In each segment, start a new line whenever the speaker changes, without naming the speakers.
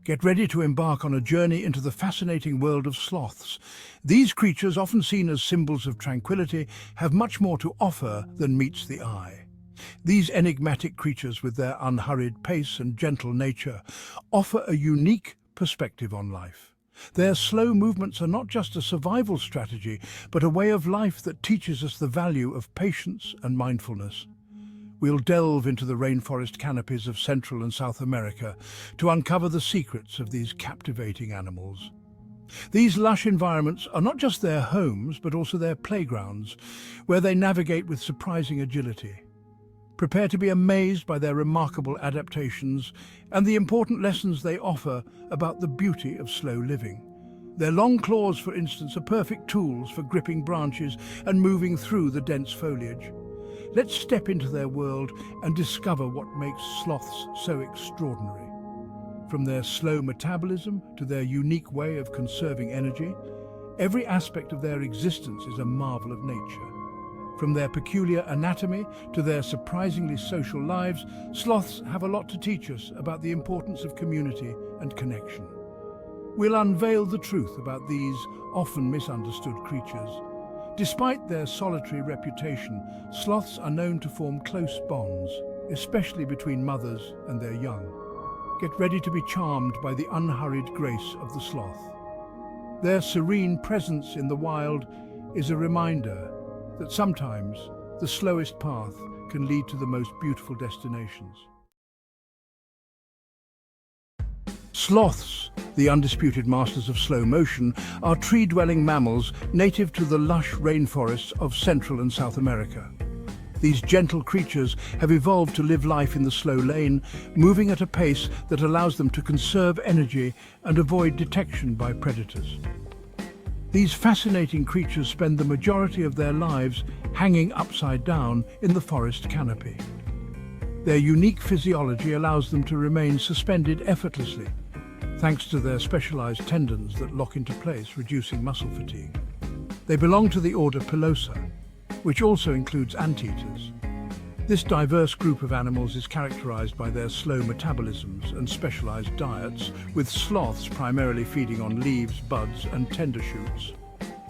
Get ready to embark on a journey into the fascinating world of sloths. These creatures, often seen as symbols of tranquility, have much more to offer than meets the eye. These enigmatic creatures, with their unhurried pace and gentle nature, offer a unique perspective on life. Their slow movements are not just a survival strategy, but a way of life that teaches us the value of patience and mindfulness. We'll delve into the rainforest canopies of Central and South America to uncover the secrets of these captivating animals. These lush environments are not just their homes, but also their playgrounds, where they navigate with surprising agility. Prepare to be amazed by their remarkable adaptations and the important lessons they offer about the beauty of slow living. Their long claws, for instance, are perfect tools for gripping branches and moving through the dense foliage. Let's step into their world and discover what makes sloths so extraordinary. From their slow metabolism to their unique way of conserving energy, every aspect of their existence is a marvel of nature. From their peculiar anatomy to their surprisingly social lives, sloths have a lot to teach us about the importance of community and connection. We'll unveil the truth about these often misunderstood creatures. Despite their solitary reputation, sloths are known to form close bonds, especially between mothers and their young. Get ready to be charmed by the unhurried grace of the sloth. Their serene presence in the wild is a reminder that sometimes the slowest path can lead to the most beautiful destinations. Sloths, the undisputed masters of slow motion, are tree-dwelling mammals native to the lush rainforests of Central and South America. These gentle creatures have evolved to live life in the slow lane, moving at a pace that allows them to conserve energy and avoid detection by predators. These fascinating creatures spend the majority of their lives hanging upside down in the forest canopy. Their unique physiology allows them to remain suspended effortlessly, thanks to their specialized tendons that lock into place, reducing muscle fatigue. They belong to the order Pilosa, which also includes anteaters. This diverse group of animals is characterized by their slow metabolisms and specialized diets, with sloths primarily feeding on leaves, buds, and tender shoots.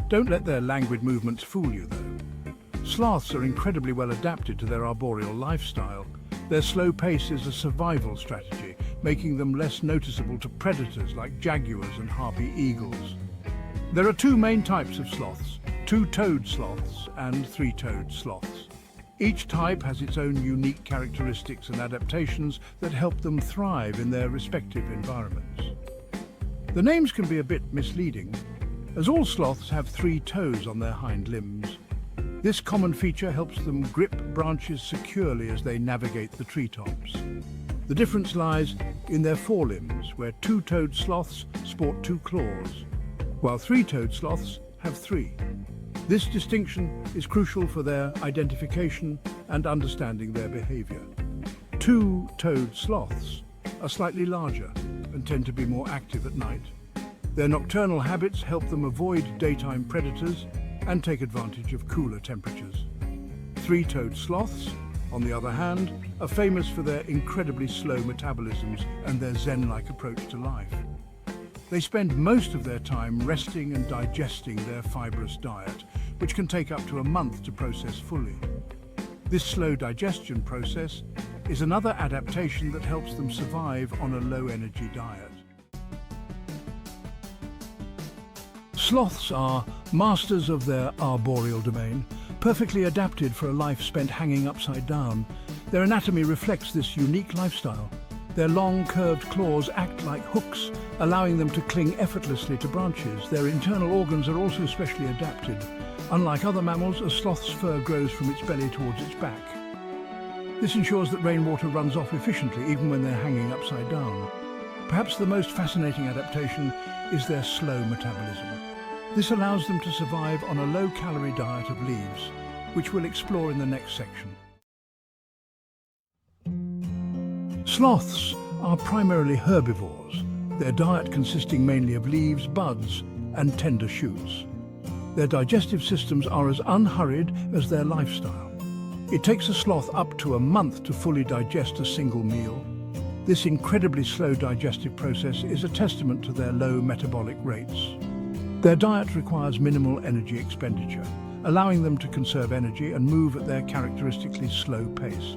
Don't let their languid movements fool you, though. Sloths are incredibly well adapted to their arboreal lifestyle. Their slow pace is a survival strategy, making them less noticeable to predators like jaguars and harpy eagles. There are two main types of sloths: two-toed sloths and three-toed sloths. Each type has its own unique characteristics and adaptations that help them thrive in their respective environments. The names can be a bit misleading, as all sloths have 3 toes on their hind limbs. This common feature helps them grip branches securely as they navigate the treetops. The difference lies in their forelimbs, where two-toed sloths sport 2 claws, while three-toed sloths have 3. This distinction is crucial for their identification and understanding their behavior. Two-toed sloths are slightly larger and tend to be more active at night. Their nocturnal habits help them avoid daytime predators and take advantage of cooler temperatures. Three-toed sloths, on the other hand, are famous for their incredibly slow metabolisms and their zen-like approach to life. They spend most of their time resting and digesting their fibrous diet, which can take up to a month to process fully. This slow digestion process is another adaptation that helps them survive on a low-energy diet. Sloths are masters of their arboreal domain, perfectly adapted for a life spent hanging upside down. Their anatomy reflects this unique lifestyle. Their long, curved claws act like hooks, allowing them to cling effortlessly to branches. Their internal organs are also specially adapted. Unlike other mammals, a sloth's fur grows from its belly towards its back. This ensures that rainwater runs off efficiently, even when they're hanging upside down. Perhaps the most fascinating adaptation is their slow metabolism. This allows them to survive on a low-calorie diet of leaves, which we'll explore in the next section. Sloths are primarily herbivores, their diet consisting mainly of leaves, buds, and tender shoots. Their digestive systems are as unhurried as their lifestyle. It takes a sloth up to a month to fully digest a single meal. This incredibly slow digestive process is a testament to their low metabolic rates. Their diet requires minimal energy expenditure, allowing them to conserve energy and move at their characteristically slow pace.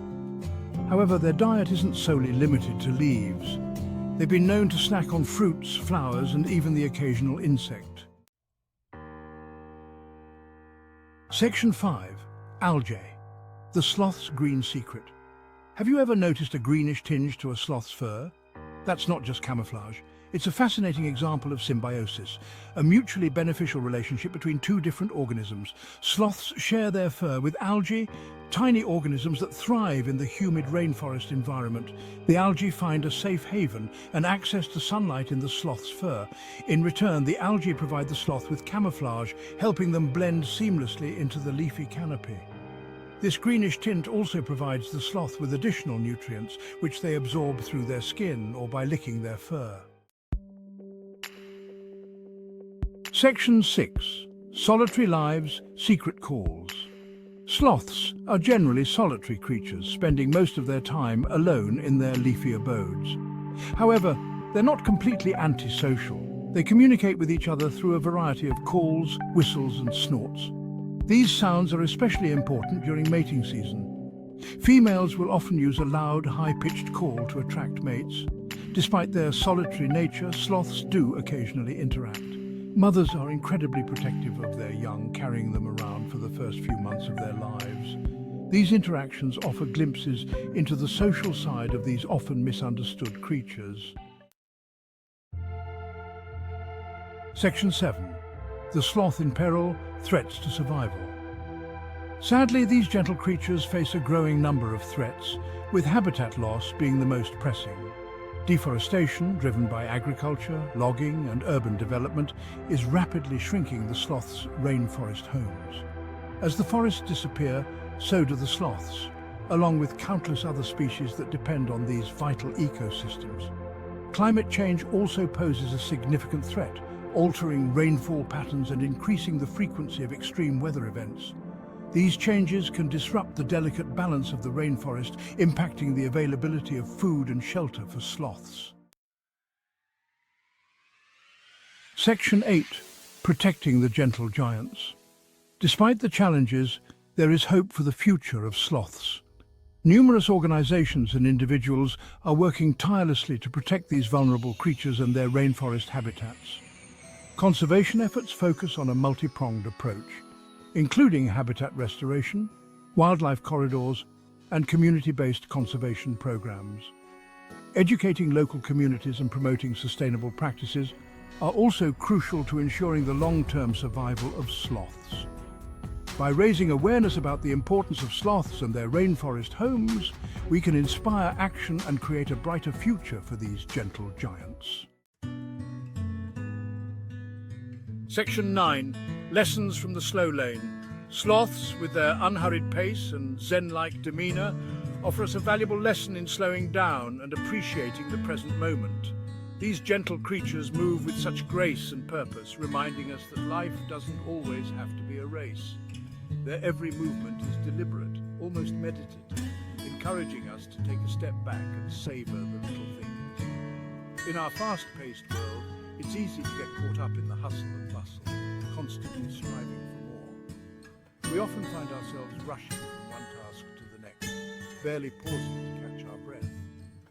However, their diet isn't solely limited to leaves. They've been known to snack on fruits, flowers, and even the occasional insect. Section 5. Algae. The sloth's green secret. Have you ever noticed a greenish tinge to a sloth's fur? That's not just camouflage. It's a fascinating example of symbiosis, a mutually beneficial relationship between two different organisms. Sloths share their fur with algae, tiny organisms that thrive in the humid rainforest environment. The algae find a safe haven and access to sunlight in the sloth's fur. In return, the algae provide the sloth with camouflage, helping them blend seamlessly into the leafy canopy. This greenish tint also provides the sloth with additional nutrients, which they absorb through their skin or by licking their fur. Section 6. Solitary lives, secret calls. Sloths are generally solitary creatures, spending most of their time alone in their leafy abodes. However, they're not completely antisocial. They communicate with each other through a variety of calls, whistles, and snorts. These sounds are especially important during mating season. Females will often use a loud, high-pitched call to attract mates. Despite their solitary nature, sloths do occasionally interact. Mothers are incredibly protective of their young, carrying them around for the first few months of their lives. These interactions offer glimpses into the social side of these often misunderstood creatures. Section 7. The sloth in peril, threats to survival. Sadly, these gentle creatures face a growing number of threats, with habitat loss being the most pressing. Deforestation, driven by agriculture, logging, and urban development, is rapidly shrinking the sloths' rainforest homes. As the forests disappear, so do the sloths, along with countless other species that depend on these vital ecosystems. Climate change also poses a significant threat, altering rainfall patterns and increasing the frequency of extreme weather events. These changes can disrupt the delicate balance of the rainforest, impacting the availability of food and shelter for sloths. Section 8. Protecting the gentle giants. Despite the challenges, there is hope for the future of sloths. Numerous organizations and individuals are working tirelessly to protect these vulnerable creatures and their rainforest habitats. Conservation efforts focus on a multi-pronged approach, including habitat restoration, wildlife corridors, and community-based conservation programs. Educating local communities and promoting sustainable practices are also crucial to ensuring the long-term survival of sloths. By raising awareness about the importance of sloths and their rainforest homes, we can inspire action and create a brighter future for these gentle giants. Section 9. Lessons from the slow lane. Sloths, with their unhurried pace and zen-like demeanor, offer us a valuable lesson in slowing down and appreciating the present moment. These gentle creatures move with such grace and purpose, reminding us that life doesn't always have to be a race. Their every movement is deliberate, almost meditative, encouraging us to take a step back and savor the little things. In our fast-paced world, it's easy to get caught up in the hustle and bustle, constantly striving for more. We often find ourselves rushing from one task to the next, barely pausing to catch our breath.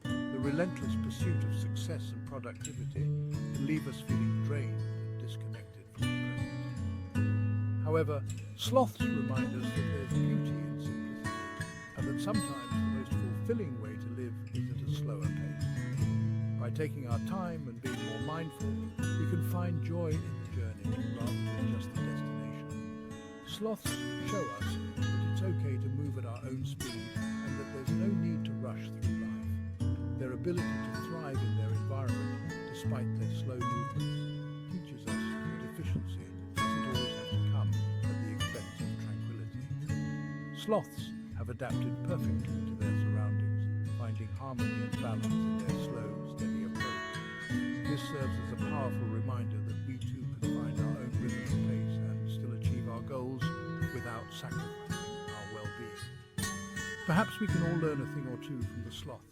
The relentless pursuit of success and productivity can leave us feeling drained and disconnected from the present. However, sloths remind us that there's beauty in simplicity, and that sometimes the most fulfilling way to live is at a slower pace. By taking our time and being more mindful, we can find joy in the journey rather than just the destination. Sloths show us that it's okay to move at our own speed and that there's no need to rush through life. Their ability to thrive in their environment, despite their slow movements, teaches us that efficiency doesn't always have to come at the expense of tranquility. Sloths have adapted perfectly to their surroundings, finding harmony and balance in their slow, steady approach. This serves as a powerful reminder that we too can find our own rhythm and pace and still achieve our goals without sacrificing our well-being. Perhaps we can all learn a thing or two from the sloths.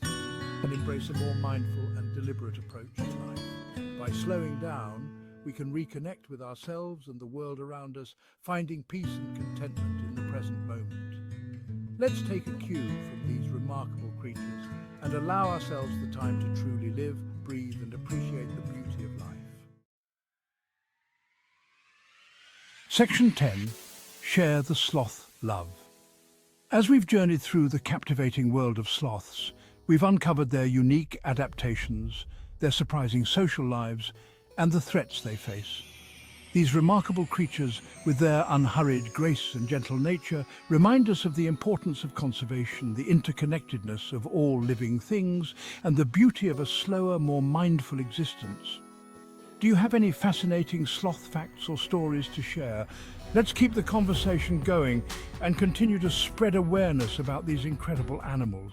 and embrace a more mindful and deliberate approach to life. By slowing down, we can reconnect with ourselves and the world around us, finding peace and contentment in the present moment. Let's take a cue from these remarkable creatures and allow ourselves the time to truly live, breathe, and appreciate the beauty of life. Section 10. Share the sloth love. As we've journeyed through the captivating world of sloths, we've uncovered their unique adaptations, their surprising social lives, and the threats they face. These remarkable creatures, with their unhurried grace and gentle nature, remind us of the importance of conservation, the interconnectedness of all living things, and the beauty of a slower, more mindful existence. Do you have any fascinating sloth facts or stories to share? Let's keep the conversation going and continue to spread awareness about these incredible animals.